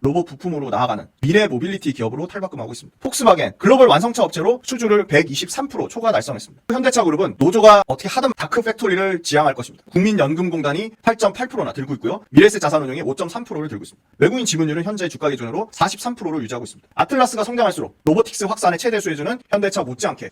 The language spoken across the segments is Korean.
로봇 부품으로 나아가는 미래 모빌리티 기업으로 탈바꿈하고 있습니다. 폭스바겐 글로벌 완성차 업체로 수주를 123% 초과 달성했습니다. 현대차 그룹은 노조가 어떻게 하든 다크 팩토리를 지향할 것입니다. 국민연금공단이 8.8%나 들고 있고요. 미래세 자산운용이 5.3%를 들고 있습니다. 외국인 지분율은 현재 주가 기준으로 43%를 유지하고 있습니다. 아틀라스가 성장할수록 로보틱스 확산의 최대 수혜주는 현대차 못지않게.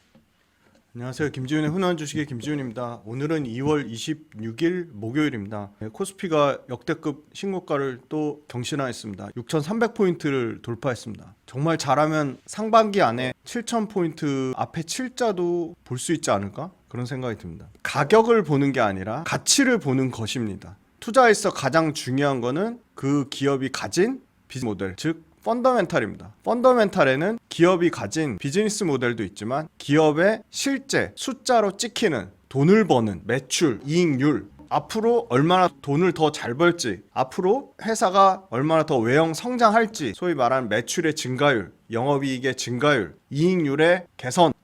안녕하세요. 김지훈의 훈훈한 주식의 김지훈입니다. 오늘은 2월 26일 목요일입니다. 코스피가 역대급 신고가를 또 경신하였습니다. 6,300포인트를 돌파했습니다. 정말 잘하면 상반기 안에 7,000포인트 앞에 7자도 볼 수 있지 않을까? 그런 생각이 듭니다. 가격을 보는 게 아니라 가치를 보는 것입니다. 투자에서 가장 중요한 거는 그 기업이 가진 비즈니스 모델, 즉 펀더멘탈입니다. 펀더멘탈에는 기업이 가진 비즈니스 모델도 있지만 기업의 실제 숫자로 찍히는 돈을 버는 매출, 이익률, 앞으로 얼마나 돈을 더 잘 벌지, 앞으로 회사가 얼마나 더 외형 성장할지, 소위 말하는 매출의 증가율, 영업이익의 증가율, 이익률의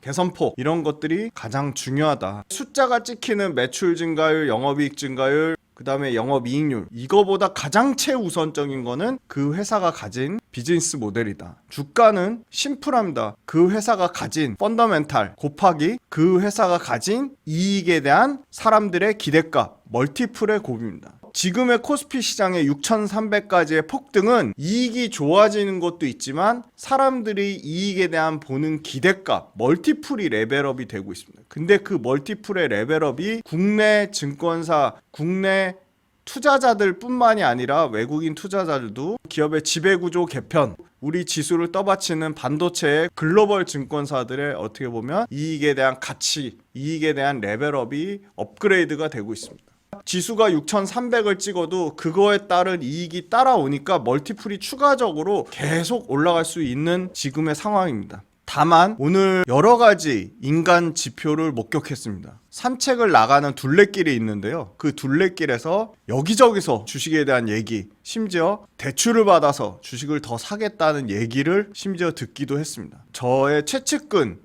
개선폭, 이런 것들이 가장 중요하다. 숫자가 찍히는 매출 증가율, 영업이익 증가율, 그 다음에 영업이익률, 이거보다 가장 최우선적인 거는 그 회사가 가진 비즈니스 모델이다. 주가는 심플합니다. 그 회사가 가진 펀더멘탈 곱하기 그 회사가 가진 이익에 대한 사람들의 기대값, 멀티플의 곱입니다. 지금의 코스피 시장의 6,300까지의 폭등은 이익이 좋아지는 것도 있지만 사람들이 이익에 대한 보는 기대값, 멀티플이 레벨업이 되고 있습니다. 근데 그 멀티플의 레벨업이 국내 증권사, 국내 투자자들 뿐만이 아니라 외국인 투자자들도 기업의 지배구조 개편, 우리 지수를 떠받치는 반도체의 글로벌 증권사들의 어떻게 보면 이익에 대한 가치, 이익에 대한 레벨업이 업그레이드가 되고 있습니다. 지수가 6,300을 찍어도 그거에 따른 이익이 따라오니까 멀티플이 추가적으로 계속 올라갈 수 있는 지금의 상황입니다. 다만 오늘 여러 가지 인간 지표를 목격했습니다. 산책을 나가는 둘레길이 있는데요. 그 둘레길에서 여기저기서 주식에 대한 얘기, 심지어 대출을 받아서 주식을 더 사겠다는 얘기를 심지어 듣기도 했습니다. 저의 최측근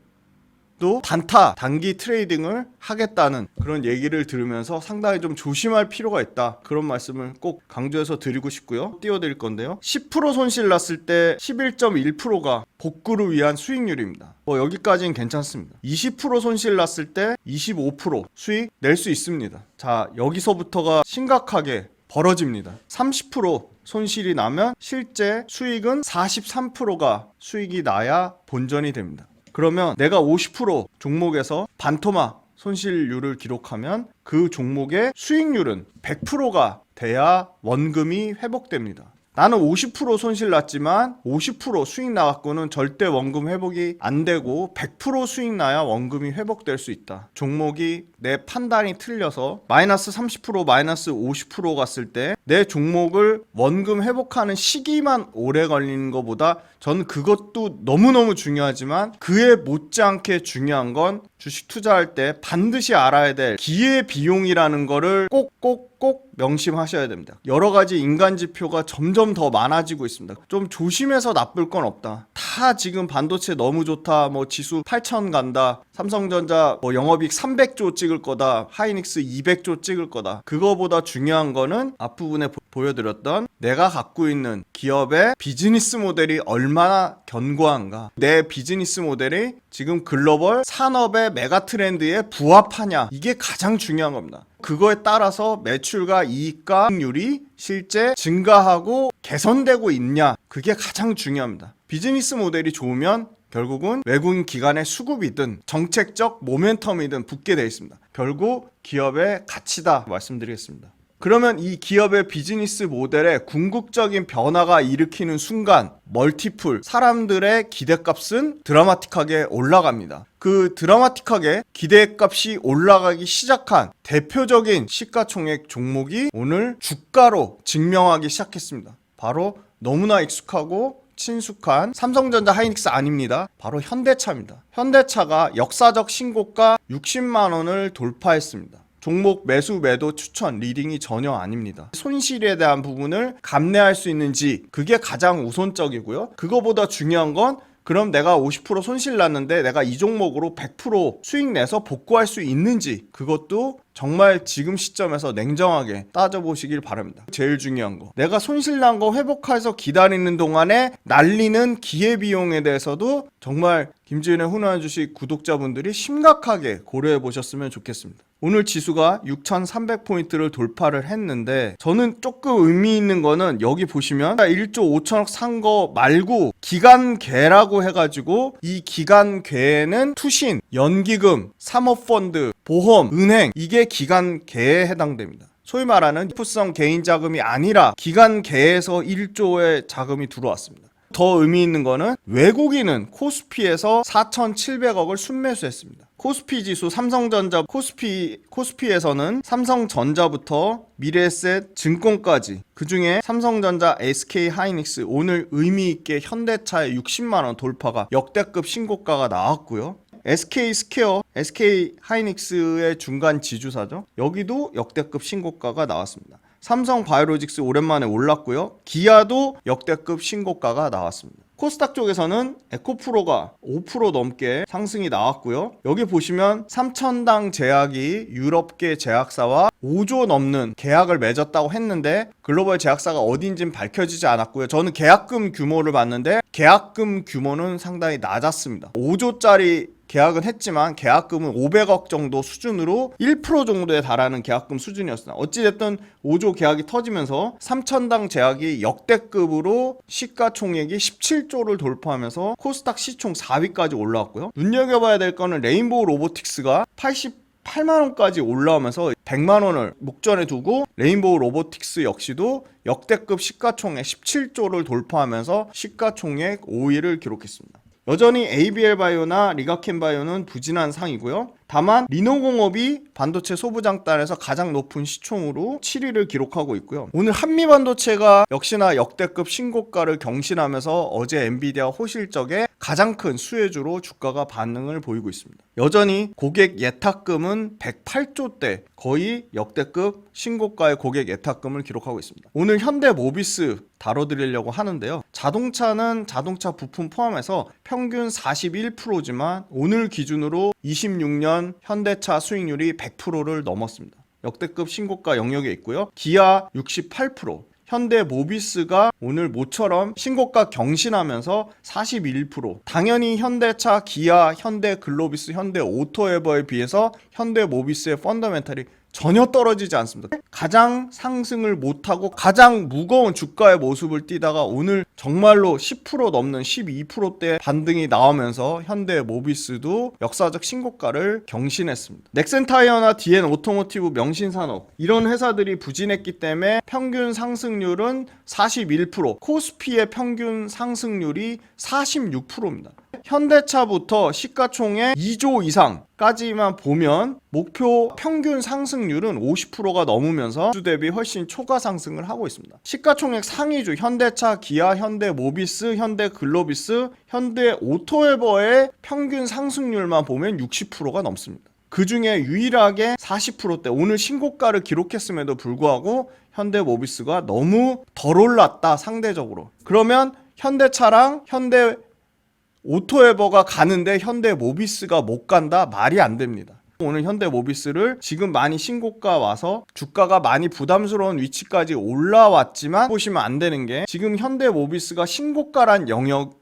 또 단타, 단기 트레이딩을 하겠다는 그런 얘기를 들으면서 상당히 좀 조심할 필요가 있다. 그런 말씀을 꼭 강조해서 드리고 싶고요. 띄워드릴 건데요. 10% 손실 났을 때 11.1%가 복구를 위한 수익률입니다. 여기까지는 괜찮습니다. 20% 손실 났을 때 25% 수익 낼 수 있습니다. 자, 여기서부터가 심각하게 벌어집니다. 30% 손실이 나면 실제 수익은 43%가 수익이 나야 본전이 됩니다. 그러면 내가 50% 종목에서 반토막 손실률을 기록하면 그 종목의 수익률은 100%가 돼야 원금이 회복됩니다. 나는 50% 손실 났지만 50% 수익 나갖고는 절대 원금 회복이 안 되고 100% 수익 나야 원금이 회복될 수 있다. 종목이 내 판단이 틀려서 마이너스 30%, 마이너스 50% 갔을 때 내 종목을 원금 회복하는 시기만 오래 걸리는 것보다 저는 그것도 너무너무 중요하지만 그에 못지않게 중요한 건 주식 투자할 때 반드시 알아야 될 기회비용이라는 거를 꼭 명심하셔야 됩니다. 여러 가지 인간 지표가 점점 더 많아지고 있습니다. 좀 조심해서 나쁠 건 없다. 다 지금 반도체 너무 좋다, 지수 8,000 간다, 삼성전자 영업이익 300조 찍을 거다, 하이닉스 200조 찍을 거다. 그거보다 중요한 거는 앞부분에 보여드렸던 내가 갖고 있는 기업의 비즈니스 모델이 얼마나 견고한가, 내 비즈니스 모델이 지금 글로벌 산업의 메가 트렌드에 부합하냐, 이게 가장 중요한 겁니다. 그거에 따라서 매출과 이익과 이익률이 실제 증가하고 개선되고 있냐, 그게 가장 중요합니다. 비즈니스 모델이 좋으면 결국은 외국인 기관의 수급이든 정책적 모멘텀이든 붙게 되어 있습니다. 결국 기업의 가치다 말씀드리겠습니다. 그러면 이 기업의 비즈니스 모델에 궁극적인 변화가 일으키는 순간 멀티플, 사람들의 기대값은 드라마틱하게 올라갑니다. 그 드라마틱하게 기대값이 올라가기 시작한 대표적인 시가총액 종목이 오늘 주가로 증명하기 시작했습니다. 바로 너무나 익숙하고 친숙한 삼성전자, 하이닉스 아닙니다. 바로 현대차입니다. 현대차가 역사적 신고가 60만 원을 돌파했습니다. 종목 매수 매도 추천 리딩이 전혀 아닙니다. 손실에 대한 부분을 감내할 수 있는지, 그게 가장 우선적이고요. 그거보다 중요한 건 그럼 내가 50% 손실 났는데 내가 이 종목으로 100% 수익 내서 복구할 수 있는지, 그것도 정말 지금 시점에서 냉정하게 따져보시길 바랍니다. 제일 중요한 거, 내가 손실난 거 회복해서 기다리는 동안에 날리는 기회비용에 대해서도 정말 김지윤의 훈훈한 주식 구독자분들이 심각하게 고려해 보셨으면 좋겠습니다. 오늘 지수가 6,300포인트를 돌파를 했는데, 저는 조금 의미 있는 거는 여기 보시면 1조 5천억 산 거 말고 기간괴라고 해가지고, 이 기간괴에는 투신, 연기금, 사모펀드, 보험, 은행, 이게 기간괴에 해당됩니다. 소위 말하는 FS성 개인 자금이 아니라 기간괴에서 1조의 자금이 들어왔습니다. 더 의미 있는 거는 외국인은 코스피에서 4,700억을 순매수했습니다. 코스피 지수 삼성전자, 코스피에서는 삼성전자부터 미래에셋 증권까지, 그중에 삼성전자, SK하이닉스, 오늘 의미 있게 현대차의 60만원 돌파가 역대급 신고가가 나왔고요. SK스퀘어, SK하이닉스의 중간 지주사죠. 여기도 역대급 신고가가 나왔습니다. 삼성바이오로직스 오랜만에 올랐고요. 기아도 역대급 신고가가 나왔습니다. 코스닥 쪽에서는 에코프로가 5% 넘게 상승이 나왔고요. 여기 보시면 3,000당 제약이 유럽계 제약사와 5조 넘는 계약을 맺었다고 했는데, 글로벌 제약사가 어딘지는 밝혀지지 않았고요. 저는 계약금 규모를 봤는데 계약금 규모는 상당히 낮았습니다. 5조짜리 계약은 했지만 계약금은 500억 정도 수준으로 1% 정도에 달하는 계약금 수준이었습니다. 어찌됐든 5조 계약이 터지면서 3,000당 제약이 역대급으로 시가총액이 17조를 돌파하면서 코스닥 시총 4위까지 올라왔고요. 눈여겨봐야 될 거는 레인보우 로보틱스가 88만원까지 올라오면서 100만원을 목전에 두고, 레인보우 로보틱스 역시도 역대급 시가총액 17조를 돌파하면서 시가총액 5위를 기록했습니다. 여전히 ABL바이오나 리가켄바이오는 부진한 상이고요. 다만 리노공업이 반도체 소부장단에서 가장 높은 시총으로 7위를 기록하고 있고요. 오늘 한미반도체가 역시나 역대급 신고가를 경신하면서 어제 엔비디아 호실적에 가장 큰 수혜주로 주가가 반응을 보이고 있습니다. 여전히 고객 예탁금은 108조대, 거의 역대급 신고가의 고객 예탁금을 기록하고 있습니다. 오늘 현대모비스 다뤄드리려고 하는데요. 자동차는 자동차 부품 포함해서 평균 41%지만 오늘 기준으로 26년 현대차 수익률이 100%를 넘었습니다. 역대급 신고가 영역에 있고요. 기아 68%, 현대모비스가 오늘 모처럼 신고가 경신하면서 41%. 당연히 현대차, 기아, 현대글로비스, 현대오토에버에 비해서 현대모비스의 펀더멘탈이 전혀 떨어지지 않습니다. 가장 상승을 못하고 가장 무거운 주가의 모습을 띠다가 오늘 정말로 10% 넘는 12%대 반등이 나오면서 현대모비스도 역사적 신고가를 경신했습니다. 넥센타이어나 DN오토모티브, 명신산업, 이런 회사들이 부진했기 때문에 평균 상승률은 41%, 코스피의 평균 상승률이 46%입니다. 현대차부터 시가총액 2조 이상까지만 보면 목표 평균 상승률은 50%가 넘으면서 주 대비 훨씬 초과 상승을 하고 있습니다. 시가총액 상위주 현대차, 기아, 현대모비스, 현대글로비스, 현대오토에버의 평균 상승률만 보면 60%가 넘습니다. 그 중에 유일하게 40%대, 오늘 신고가를 기록했음에도 불구하고 현대모비스가 너무 덜 올랐다, 상대적으로. 그러면 현대차랑 오토에버가 가는데 현대모비스가 못 간다? 말이 안 됩니다. 오늘 현대모비스를 지금 많이 신고가 와서 주가가 많이 부담스러운 위치까지 올라왔지만 보시면 안 되는 게, 지금 현대모비스가 신고가란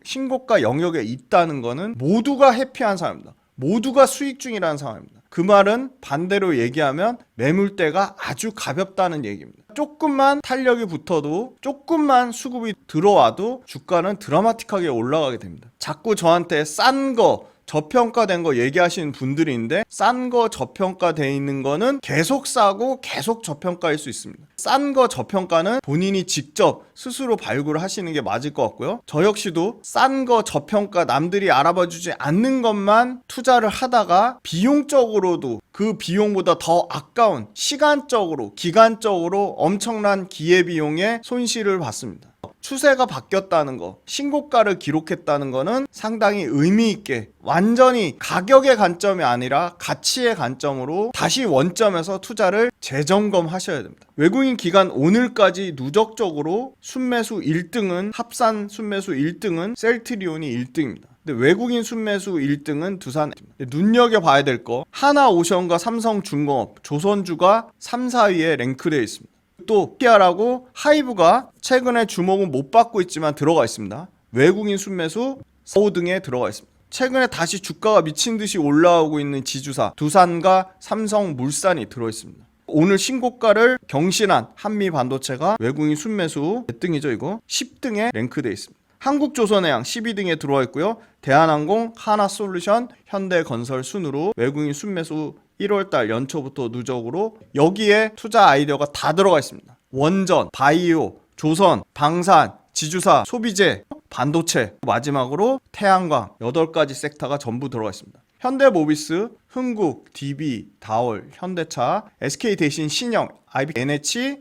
신고가 영역에 있다는 거는 모두가 해피한 상황입니다. 모두가 수익 중이라는 상황입니다. 그 말은 반대로 얘기하면 매물대가 아주 가볍다는 얘기입니다. 조금만 탄력이 붙어도, 조금만 수급이 들어와도 주가는 드라마틱하게 올라가게 됩니다. 자꾸 저한테 싼 거, 저평가된 거 얘기하시는 분들이 있는데, 싼 거 저평가돼 있는 거는 계속 싸고 계속 저평가일 수 있습니다. 싼 거 저평가는 본인이 직접 스스로 발굴을 하시는 게 맞을 것 같고요. 저 역시도 싼 거 저평가, 남들이 알아봐 주지 않는 것만 투자를 하다가 비용적으로도 그 비용보다 더 아까운, 시간적으로, 기간적으로 엄청난 기회비용의 손실을 봤습니다. 추세가 바뀌었다는 거, 신고가를 기록했다는 거는 상당히 의미 있게, 완전히 가격의 관점이 아니라 가치의 관점으로 다시 원점에서 투자를 재점검하셔야 됩니다. 외국인 기관 오늘까지 누적적으로 순매수 1등은, 합산 순매수 1등은 셀트리온이 1등입니다. 근데 외국인 순매수 1등은 두산. 눈여겨봐야 될 거, 하나오션과 삼성중공업, 조선주가 3, 4위에 랭크되어 있습니다. 또 키아라고 하이브가 최근에 주목은 못 받고 있지만 들어가 있습니다. 외국인 순매수 4, 5등에 들어가 있습니다. 최근에 다시 주가가 미친 듯이 올라오고 있는 지주사 두산과 삼성물산이 들어있습니다. 오늘 신고가를 경신한 한미반도체가 외국인 순매수 몇 등이죠 이거? 10등에 랭크되어 있습니다. 한국조선해양 12등에 들어와 있고요. 대한항공, 하나솔루션, 현대건설 순으로 외국인 순매수 1월달 연초부터 누적으로 여기에 투자 아이디어가 다 들어가 있습니다. 원전, 바이오, 조선, 방산, 지주사, 소비재, 반도체, 마지막으로 태양광 8가지 섹터가 전부 들어가 있습니다. 현대모비스, 흥국, DB, 다월, 현대차, SK대신, 신영, NH,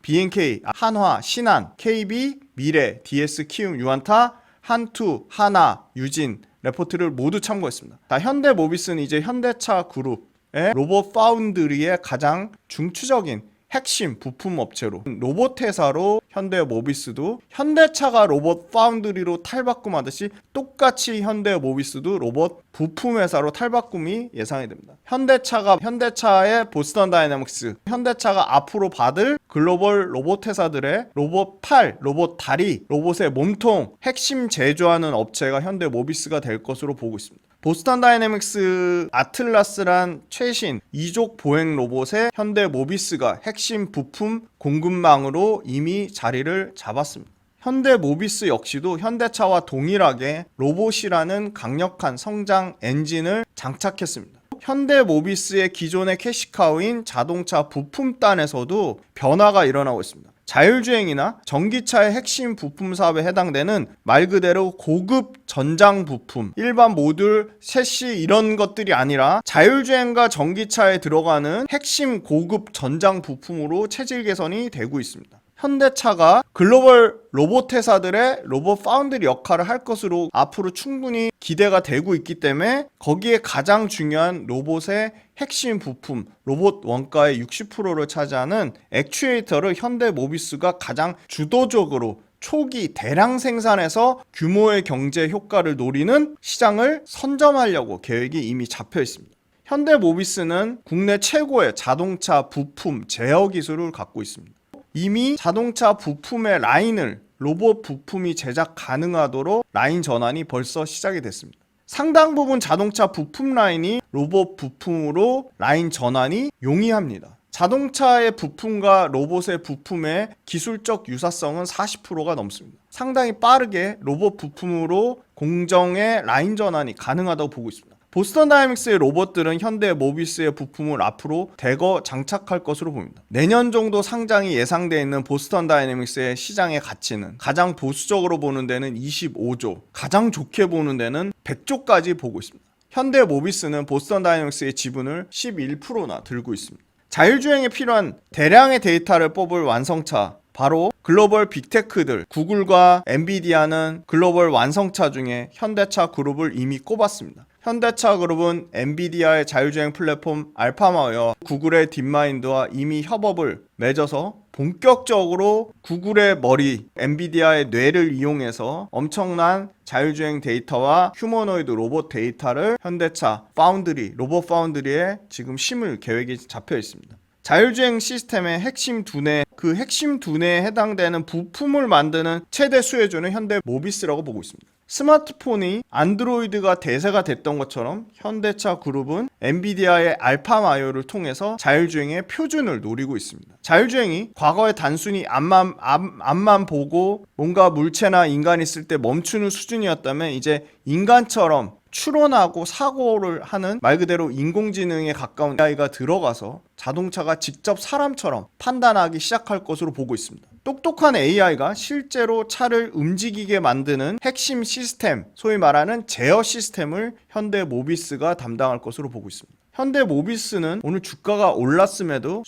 BNK, 한화, 신한, KB, 미래, DS, 키움, 유한타, 한투, 하나, 유진, 레포트를 모두 참고했습니다. 현대모비스는 이제 현대차 그룹의 로봇 파운드리의 가장 중추적인 핵심 부품 업체로, 로봇 회사로 현대모비스도 현대차가 로봇 파운드리로 탈바꿈하듯이 똑같이 현대모비스도 로봇 부품 회사로 탈바꿈이 예상이 됩니다. 현대차의 보스턴 다이내믹스, 현대차가 앞으로 받을 글로벌 로봇 회사들의 로봇 팔, 로봇 다리, 로봇의 몸통 핵심 제조하는 업체가 현대모비스가 될 것으로 보고 있습니다. 보스턴 다이내믹스 아틀라스란 최신 이족 보행 로봇의 현대모비스가 핵심 부품 공급망으로 이미 자리를 잡았습니다. 현대모비스 역시도 현대차와 동일하게 로봇이라는 강력한 성장 엔진을 장착했습니다. 현대모비스의 기존의 캐시카우인 자동차 부품단에서도 변화가 일어나고 있습니다. 자율주행이나 전기차의 핵심 부품 사업에 해당되는 말 그대로 고급 전장 부품, 일반 모듈, 셰시 이런 것들이 아니라 자율주행과 전기차에 들어가는 핵심 고급 전장 부품으로 체질 개선이 되고 있습니다. 현대차가 글로벌 로봇 회사들의 로봇 파운드리 역할을 할 것으로 앞으로 충분히 기대가 되고 있기 때문에 거기에 가장 중요한 로봇의 핵심 부품, 로봇 원가의 60%를 차지하는 액추에이터를 현대모비스가 가장 주도적으로 초기 대량 생산해서 규모의 경제 효과를 노리는 시장을 선점하려고 계획이 이미 잡혀 있습니다. 현대모비스는 국내 최고의 자동차 부품 제어 기술을 갖고 있습니다. 이미 자동차 부품의 라인을 로봇 부품이 제작 가능하도록 라인 전환이 벌써 시작이 됐습니다. 상당 부분 자동차 부품 라인이 로봇 부품으로 라인 전환이 용이합니다. 자동차의 부품과 로봇의 부품의 기술적 유사성은 40%가 넘습니다. 상당히 빠르게 로봇 부품으로 공정의 라인 전환이 가능하다고 보고 있습니다. 보스턴 다이내믹스의 로봇들은 현대모비스의 부품을 앞으로 대거 장착할 것으로 보입니다. 내년 정도 상장이 예상되어 있는 보스턴 다이내믹스의 시장의 가치는 가장 보수적으로 보는 데는 25조, 가장 좋게 보는 데는 100조까지 보고 있습니다. 현대모비스는 보스턴 다이내믹스의 지분을 11%나 들고 있습니다. 자율주행에 필요한 대량의 데이터를 뽑을 완성차, 바로 글로벌 빅테크들, 구글과 엔비디아는 글로벌 완성차 중에 현대차 그룹을 이미 꼽았습니다. 현대차 그룹은 엔비디아의 자율주행 플랫폼 알파마와 구글의 딥마인드와 이미 협업을 맺어서 본격적으로 구글의 머리, 엔비디아의 뇌를 이용해서 엄청난 자율주행 데이터와 휴머노이드 로봇 데이터를 현대차 파운드리, 로봇 파운드리에 지금 심을 계획이 잡혀 있습니다. 자율주행 시스템의 핵심 두뇌, 그 핵심 두뇌에 해당되는 부품을 만드는 최대 수혜주는 현대모비스라고 보고 있습니다. 스마트폰이 안드로이드가 대세가 됐던 것처럼 현대차 그룹은 엔비디아의 알파마요를 통해서 자율주행의 표준을 노리고 있습니다. 자율주행이 과거에 단순히 앞만 보고 뭔가 물체나 인간이 있을 때 멈추는 수준이었다면 이제 인간처럼 추론하고 사고를 하는 말 그대로 인공지능에 가까운 AI가 들어가서 자동차가 직접 사람처럼 판단하기 시작할 것으로 보고 있습니다. 똑똑한 AI가 실제로 차를 움직이게 만드는 핵심 시스템, 소위 말하는 제어 시스템을 현대모비스가 담당할 것으로 보고 있습니다. 현대모비스는 오늘 주가가 올랐음에도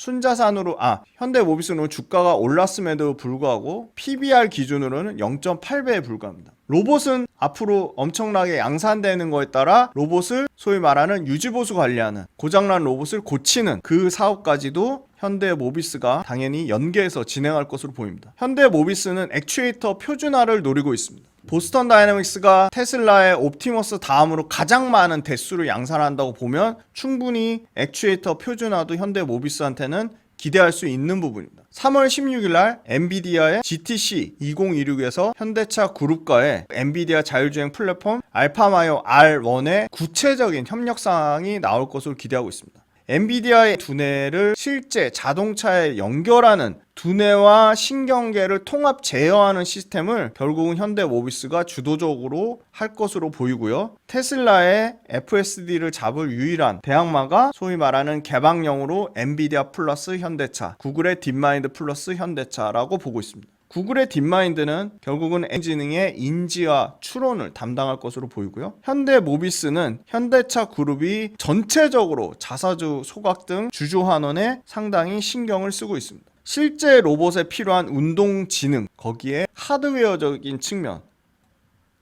현대모비스는 오늘 주가가 올랐음에도 불구하고 PBR 기준으로는 0.8배에 불과합니다. 로봇은 앞으로 엄청나게 양산되는 거에 따라 로봇을 소위 말하는 유지보수 관리하는, 고장난 로봇을 고치는 그 사업까지도 현대모비스가 당연히 연계해서 진행할 것으로 보입니다. 현대모비스는 액추에이터 표준화를 노리고 있습니다. 보스턴 다이내믹스가 테슬라의 옵티머스 다음으로 가장 많은 대수를 양산한다고 보면 충분히 액추에이터 표준화도 현대모비스한테는 기대할 수 있는 부분입니다. 3월 16일 날 엔비디아의 GTC 2026에서 현대차 그룹과의 엔비디아 자율주행 플랫폼 알파마요 R1의 구체적인 협력 사항이 나올 것으로 기대하고 있습니다. 엔비디아의 두뇌를 실제 자동차에 연결하는 두뇌와 신경계를 통합 제어하는 시스템을 결국은 현대모비스가 주도적으로 할 것으로 보이고요. 테슬라의 FSD를 잡을 유일한 대항마가 소위 말하는 개방형으로 엔비디아 플러스 현대차, 구글의 딥마인드 플러스 현대차라고 보고 있습니다. 구글의 딥마인드는 결국은 엔지능의 인지와 추론을 담당할 것으로 보이고요. 현대모비스는 현대차 그룹이 전체적으로 자사주 소각 등 주주 환원에 상당히 신경을 쓰고 있습니다. 실제 로봇에 필요한 운동 지능, 거기에 하드웨어적인 측면,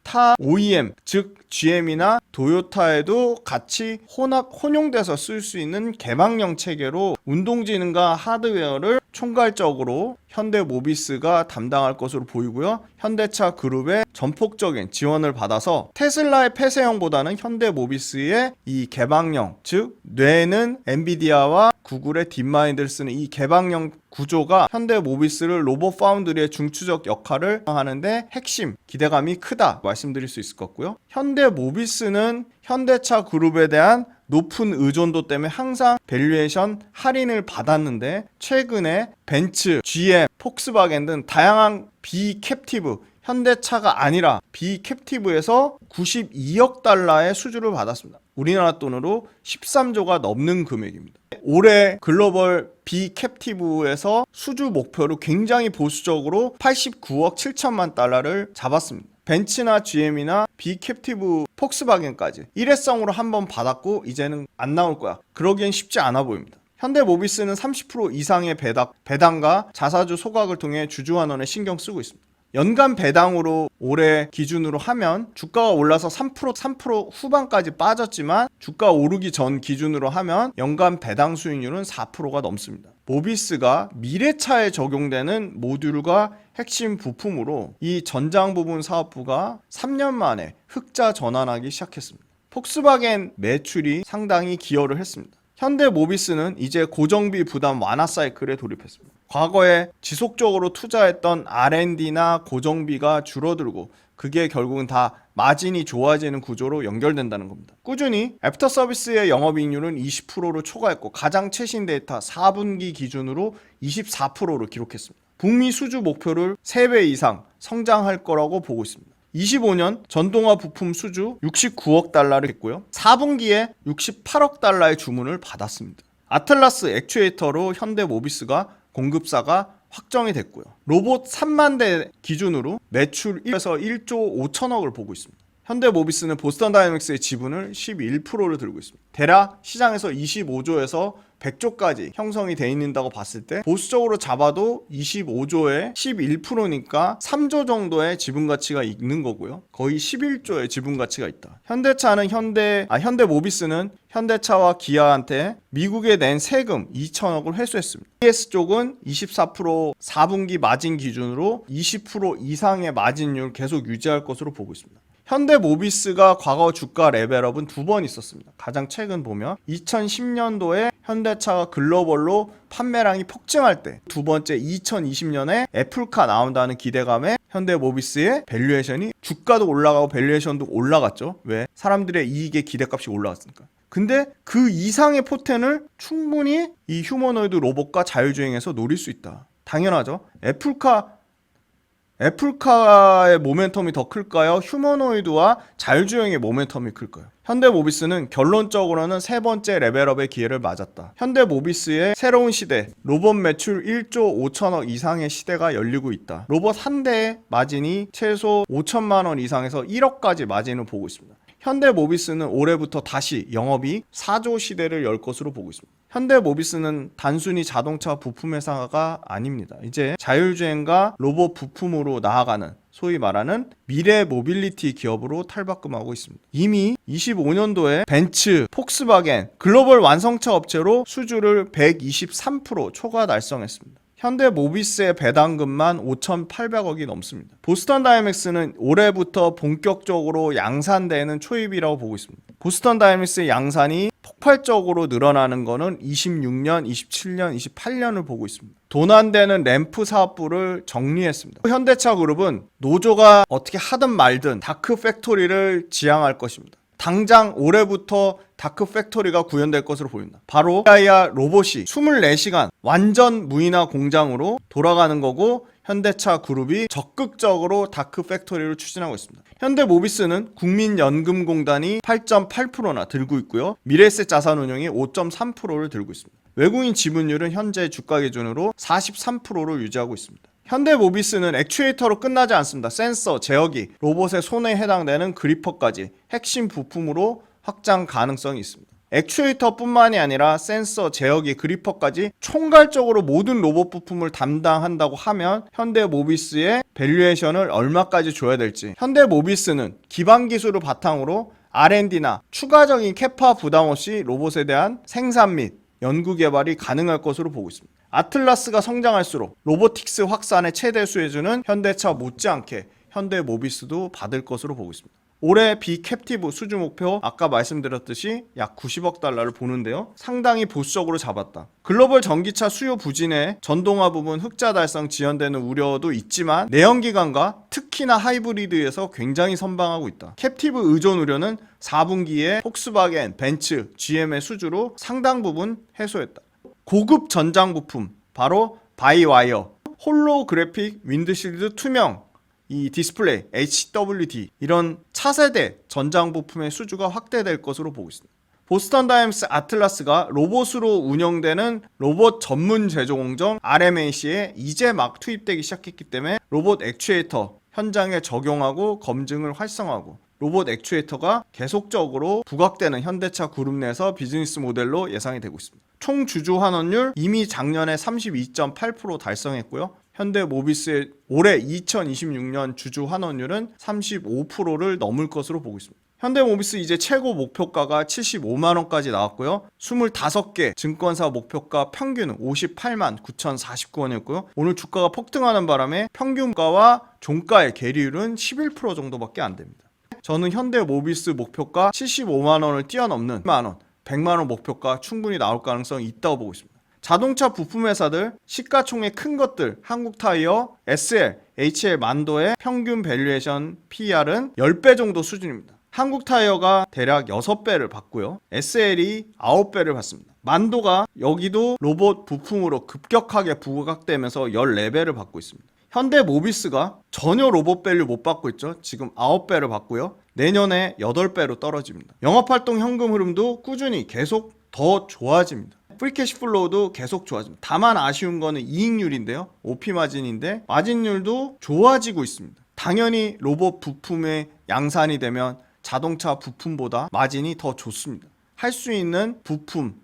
타 OEM, 즉 GM이나 도요타에도 같이 혼용돼서 쓸 수 있는 개방형 체계로 운동지능과 하드웨어를 총괄적으로 현대모비스가 담당할 것으로 보이고요. 현대차 그룹의 전폭적인 지원을 받아서 테슬라의 폐쇄형보다는 현대모비스의 이 개방형, 즉 뇌는 엔비디아와 구글의 딥마인드를 쓰는 이 개방형 구조가 현대모비스를 로봇 파운드리의 중추적 역할을 하는데 핵심 기대감이 크다 말씀드릴 수 있을 것 같고요. 현대모비스는 현대차 그룹에 대한 높은 의존도 때문에 항상 밸류에이션 할인을 받았는데 최근에 벤츠, GM, 폭스바겐 등 다양한 비캡티브 현대차가 아니라 비캡티브에서 92억 달러의 수주를 받았습니다. 우리나라 돈으로 13조가 넘는 금액입니다. 올해 글로벌 비캡티브에서 수주 목표로 굉장히 보수적으로 89억 7천만 달러를 잡았습니다. 벤츠나 GM이나 비캡티브 폭스바겐까지 일회성으로 한번 받았고 이제는 안 나올 거야. 그러기엔 쉽지 않아 보입니다. 현대모비스는 30% 이상의 배당과 자사주 소각을 통해 주주환원에 신경 쓰고 있습니다. 연간 배당으로 올해 기준으로 하면 주가가 올라서 3% 후반까지 빠졌지만 주가 오르기 전 기준으로 하면 연간 배당 수익률은 4%가 넘습니다. 모비스가 미래차에 적용되는 모듈과 핵심 부품으로 이 전장 부분 사업부가 3년 만에 흑자 전환하기 시작했습니다. 폭스바겐 매출이 상당히 기여를 했습니다. 현대모비스는 이제 고정비 부담 완화 사이클에 돌입했습니다. 과거에 지속적으로 투자했던 R&D나 고정비가 줄어들고 그게 결국은 다 마진이 좋아지는 구조로 연결된다는 겁니다. 꾸준히 애프터 서비스의 영업이익률은 20%를 초과했고 가장 최신 데이터 4분기 기준으로 24%를 기록했습니다. 북미 수주 목표를 3배 이상 성장할 거라고 보고 있습니다. 25년 전동화 부품 수주 69억 달러를 했고요. 4분기에 68억 달러의 주문을 받았습니다. 아틀라스 액추에이터로 현대모비스가 공급사가 확정이 됐고요. 로봇 3만 대 기준으로 매출 1에서 1조 5천억을 보고 있습니다. 현대모비스는 보스턴 다이내믹스의 지분을 11%를 들고 있습니다. 대략 시장에서 25조에서 100조까지 형성이 돼 있는다고 봤을 때 보수적으로 잡아도 25조에 11%니까 3조 정도의 지분 가치가 있는 거고요. 거의 11조의 지분 가치가 있다. 현대모비스는 현대차와 기아한테 미국에 낸 세금 2천억을 회수했습니다. ES 쪽은 24% 4분기 마진 기준으로 20% 이상의 마진율 계속 유지할 것으로 보고 있습니다. 현대모비스가 과거 주가 레벨업은 2번 있었습니다. 가장 최근 보면 2010년도에 현대차가 글로벌로 판매량이 폭증할 때, 두 번째 2020년에 애플카 나온다는 기대감에 현대모비스의 밸류에이션이 주가도 올라가고 밸류에이션도 올라갔죠. 왜? 사람들의 이익의 기대값이 올라갔으니까. 근데 그 이상의 포텐을 충분히 이 휴머노이드 로봇과 자율주행에서 노릴 수 있다. 당연하죠. 애플카의 모멘텀이 더 클까요? 휴머노이드와 자율주행의 모멘텀이 클까요? 현대모비스는 결론적으로는 세 번째 레벨업의 기회를 맞았다. 현대모비스의 새로운 시대, 로봇 매출 1조 5천억 이상의 시대가 열리고 있다. 로봇 한 대의 마진이 최소 5천만 원 이상에서 1억까지 마진을 보고 있습니다. 현대모비스는 올해부터 다시 영업이 4조 시대를 열 것으로 보고 있습니다. 현대모비스는 단순히 자동차 부품 회사가 아닙니다. 이제 자율주행과 로봇 부품으로 나아가는 소위 말하는 미래 모빌리티 기업으로 탈바꿈하고 있습니다. 이미 25년도에 벤츠, 폭스바겐 글로벌 완성차 업체로 수주를 123% 초과 달성했습니다. 현대모비스의 배당금만 5,800억이 넘습니다. 보스턴 다이내믹스는 올해부터 본격적으로 양산되는 초입이라고 보고 있습니다. 보스턴 다이내믹스의 양산이 폭발적으로 늘어나는 것은 26년, 27년, 28년을 보고 있습니다. 돈 안 되는 램프 사업부를 정리했습니다. 현대차 그룹은 노조가 어떻게 하든 말든 다크 팩토리를 지향할 것입니다. 당장 올해부터 다크 팩토리가 구현될 것으로 보입니다. 바로 AI 로봇이 24시간 완전 무인화 공장으로 돌아가는 거고, 현대차 그룹이 적극적으로 다크 팩토리를 추진하고 있습니다. 현대모비스는 국민연금공단이 8.8%나 들고 있고요. 미래에셋 자산운용이 5.3%를 들고 있습니다. 외국인 지분율은 현재 주가 기준으로 43%를 유지하고 있습니다. 현대모비스는 액추에이터로 끝나지 않습니다. 센서, 제어기, 로봇의 손에 해당되는 그리퍼까지 핵심 부품으로 확장 가능성이 있습니다. 액추에이터뿐만이 아니라 센서, 제어기, 그리퍼까지 총괄적으로 모든 로봇 부품을 담당한다고 하면 현대모비스의 밸류에이션을 얼마까지 줘야 될지, 현대모비스는 기반 기술을 바탕으로 R&D나 추가적인 캐파 부담 없이 로봇에 대한 생산 및 연구 개발이 가능할 것으로 보고 있습니다. 아틀라스가 성장할수록 로보틱스 확산의 최대 수혜주는 현대차 못지않게 현대모비스도 받을 것으로 보고 있습니다. 올해 비캡티브 수주 목표 아까 말씀드렸듯이 약 90억 달러를 보는데요. 상당히 보수적으로 잡았다. 글로벌 전기차 수요 부진에 전동화 부분 흑자 달성 지연되는 우려도 있지만 내연기관과 특히나 하이브리드에서 굉장히 선방하고 있다. 캡티브 의존 우려는 4분기에 폭스바겐, 벤츠, GM의 수주로 상당 부분 해소했다. 고급 전장 부품, 바로 바이와이어, 홀로그래픽 윈드실드 투명, 이 디스플레이, HWD 이런 차세대 전장 부품의 수주가 확대될 것으로 보고 있습니다. 보스턴 다이내믹스 아틀라스가 로봇으로 운영되는 로봇 전문 제조 공정 RMAC에 이제 막 투입되기 시작했기 때문에 로봇 액추에이터 현장에 적용하고 검증을 활성화하고 로봇 액추에이터가 계속적으로 부각되는 현대차 그룹 내에서 비즈니스 모델로 예상이 되고 있습니다. 총 주주 환원율 이미 작년에 32.8% 달성했고요. 현대모비스의 올해 2026년 주주 환원율은 35%를 넘을 것으로 보고 있습니다. 현대모비스 이제 최고 목표가가 75만원까지 나왔고요. 25개 증권사 목표가 평균은 58만 9,049원이었고요. 오늘 주가가 폭등하는 바람에 평균가와 종가의 괴리율은 11% 정도밖에 안 됩니다. 저는 현대모비스 목표가 75만원을 뛰어넘는 10만원, 100만원 목표가 충분히 나올 가능성이 있다고 보고 있습니다. 자동차 부품 회사들, 시가총액 큰 것들, 한국타이어, SL, HL 만도의 평균 밸류에이션 PER은 10배 정도 수준입니다. 한국타이어가 대략 6배를 받고요. SL이 9배를 받습니다. 만도가 여기도 로봇 부품으로 급격하게 부각되면서 14배를 받고 있습니다. 현대모비스가 전혀 로봇 밸류 못 받고 있죠. 지금 9배를 받고요. 내년에 8배로 떨어집니다. 영업활동 현금 흐름도 꾸준히 계속 더 좋아집니다. 프리캐시플로우도 계속 좋아집니다. 다만 아쉬운 거는 이익률인데요. OP 마진인데 마진율도 좋아지고 있습니다. 당연히 로봇 부품의 양산이 되면 자동차 부품보다 마진이 더 좋습니다. 할 수 있는 부품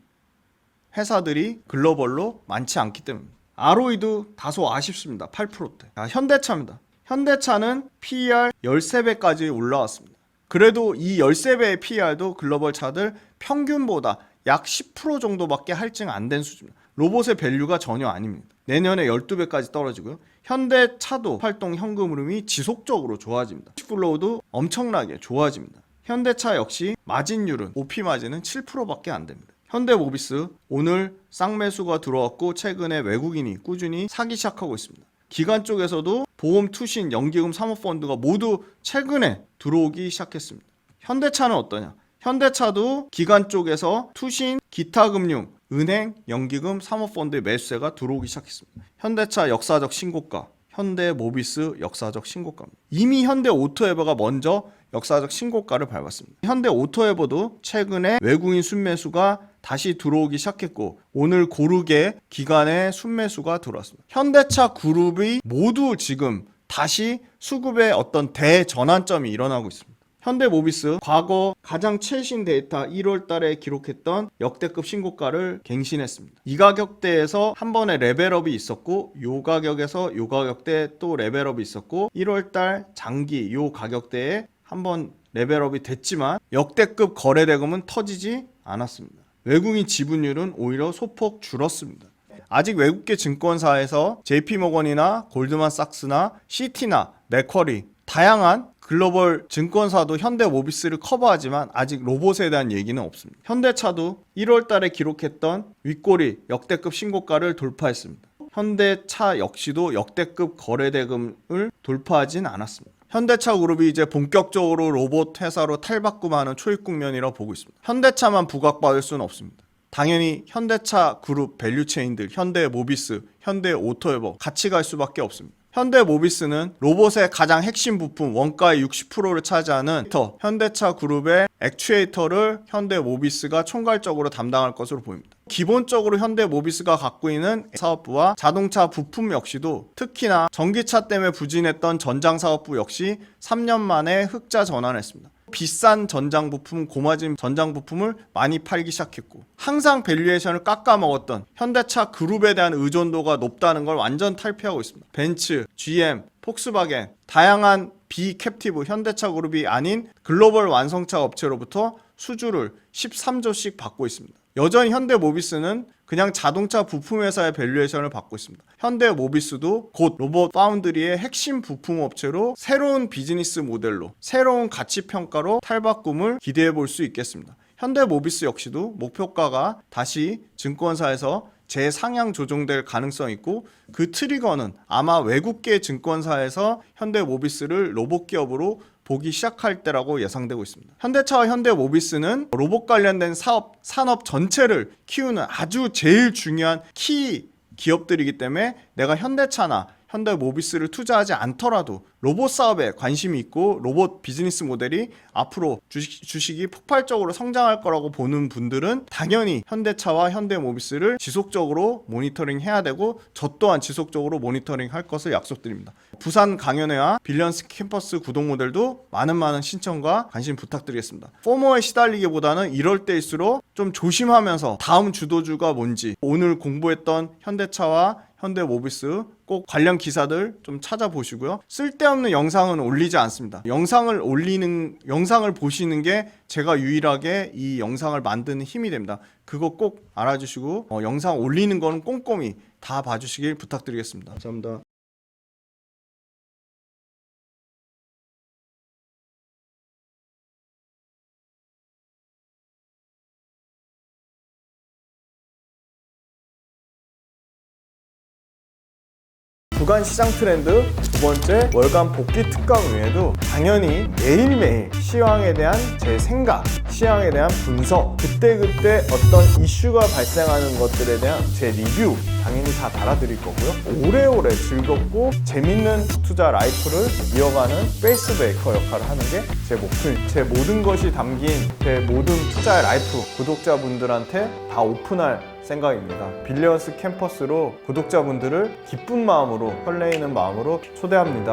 회사들이 글로벌로 많지 않기 때문입니다. ROE도 다소 아쉽습니다. 8%대. 현대차입니다. 현대차는 PER 13배까지 올라왔습니다. 그래도 이 13배의 PER도 글로벌 차들 평균보다 약 10% 정도밖에 할증 안 된 수준입니다. 로봇의 밸류가 전혀 아닙니다. 내년에 12배까지 떨어지고요. 현대차도 활동 현금 흐름이 지속적으로 좋아집니다. 플로우도 엄청나게 좋아집니다. 현대차 역시 마진율은 OP 마진은 7%밖에 안 됩니다. 현대모비스 오늘 쌍매수가 들어왔고 최근에 외국인이 꾸준히 사기 시작하고 있습니다. 기관 쪽에서도 보험, 투신, 연기금, 사모펀드가 모두 최근에 들어오기 시작했습니다. 현대차는 어떠냐? 현대차도 기관 쪽에서 투신, 기타금융, 은행, 연기금, 사모펀드의 매수세가 들어오기 시작했습니다. 현대차 역사적 신고가, 현대모비스 역사적 신고가입니다. 이미 현대오토에버가 먼저 역사적 신고가를 밟았습니다. 현대오토에버도 최근에 외국인 순매수가 다시 들어오기 시작했고 오늘 고르게 기관의 순매수가 들어왔습니다. 현대차 그룹이 모두 지금 다시 수급의 어떤 대전환점이 일어나고 있습니다. 현대모비스 과거 가장 최신 데이터 1월 달에 기록했던 역대급 신고가를 갱신했습니다. 이 가격대에서 한 번의 레벨업이 있었고 요 가격에서 요 가격대 또 레벨업이 있었고 1월 달 장기 요 가격대에 한번 레벨업이 됐지만 역대급 거래대금은 터지지 않았습니다. 외국인 지분율은 오히려 소폭 줄었습니다. 아직 외국계 증권사에서 JP모건이나 골드만삭스나 시티나 맥쿼리 다양한 글로벌 증권사도 현대모비스를 커버하지만 아직 로봇에 대한 얘기는 없습니다. 현대차도 1월 달에 기록했던 윗꼬리 역대급 신고가를 돌파했습니다. 현대차 역시도 역대급 거래대금을 돌파하진 않았습니다. 현대차 그룹이 이제 본격적으로 로봇 회사로 탈바꿈하는 초입 국면이라고 보고 있습니다. 현대차만 부각받을 수는 없습니다. 당연히 현대차 그룹 밸류체인들, 현대모비스, 현대오토에버 같이 갈 수밖에 없습니다. 현대모비스는 로봇의 가장 핵심 부품 원가의 60%를 차지하는 현대차 그룹의 액추에이터를 현대모비스가 총괄적으로 담당할 것으로 보입니다. 기본적으로 현대모비스가 갖고 있는 사업부와 자동차 부품 역시도 특히나 전기차 때문에 부진했던 전장 사업부 역시 3년 만에 흑자 전환했습니다. 비싼 전장 부품, 고마진 전장 부품을 많이 팔기 시작했고 항상 밸류에이션을 깎아먹었던 현대차 그룹에 대한 의존도가 높다는 걸 완전 탈피하고 있습니다. 벤츠, GM, 폭스바겐 다양한 비캡티브 현대차 그룹이 아닌 글로벌 완성차 업체로부터 수주를 13조씩 받고 있습니다. 여전히 현대모비스는 그냥 자동차 부품 회사의 밸류에이션을 받고 있습니다. 현대모비스도 곧 로봇 파운드리의 핵심 부품 업체로 새로운 비즈니스 모델로 새로운 가치 평가로 탈바꿈을 기대해 볼 수 있겠습니다. 현대모비스 역시도 목표가가 다시 증권사에서 재상향 조정될 가능성이 있고 그 트리거는 아마 외국계 증권사에서 현대모비스를 로봇 기업으로 보기 시작할 때라고 예상되고 있습니다. 현대차와 현대모비스는 로봇 관련된 산업 전체를 키우는 아주 제일 중요한 키 기업들이기 때문에 내가 현대차나 현대모비스를 투자하지 않더라도 로봇 사업에 관심이 있고 로봇 비즈니스 모델이 앞으로 주식이 폭발적으로 성장할 거라고 보는 분들은 당연히 현대차와 현대모비스를 지속적으로 모니터링 해야 되고 저 또한 지속적으로 모니터링 할 것을 약속드립니다. 부산 강연회와 빌리언스 캠퍼스 구독 모델도 많은 신청과 관심 부탁드리겠습니다. 포머에 시달리기보다는 이럴 때일수록 좀 조심하면서 다음 주도주가 뭔지 오늘 공부했던 현대차와 현대모비스 꼭 관련 기사들 좀 찾아보시고요. 쓸데없는 영상은 올리지 않습니다. 영상을 보시는 게 제가 유일하게 이 영상을 만드는 힘이 됩니다. 그거 꼭 알아주시고 영상 올리는 거는 꼼꼼히 다 봐주시길 부탁드리겠습니다. 감사합니다. 주간 시장 트렌드 두 번째 월간 복귀 특강 외에도 당연히 매일매일 시황에 대한 제 생각, 시황에 대한 분석, 그때그때 어떤 이슈가 발생하는 것들에 대한 제 리뷰 당연히 다 달아드릴 거고요. 오래오래 즐겁고 재밌는 투자 라이프를 이어가는 페이스 브레이커 역할을 하는 게 제 목표입니다. 제 모든 것이 담긴 제 모든 투자 라이프 구독자분들한테 다 오픈할 생각입니다. 빌리언스 캠퍼스로 구독자분들을 기쁜 마음으로 설레이는 마음으로 초대합니다.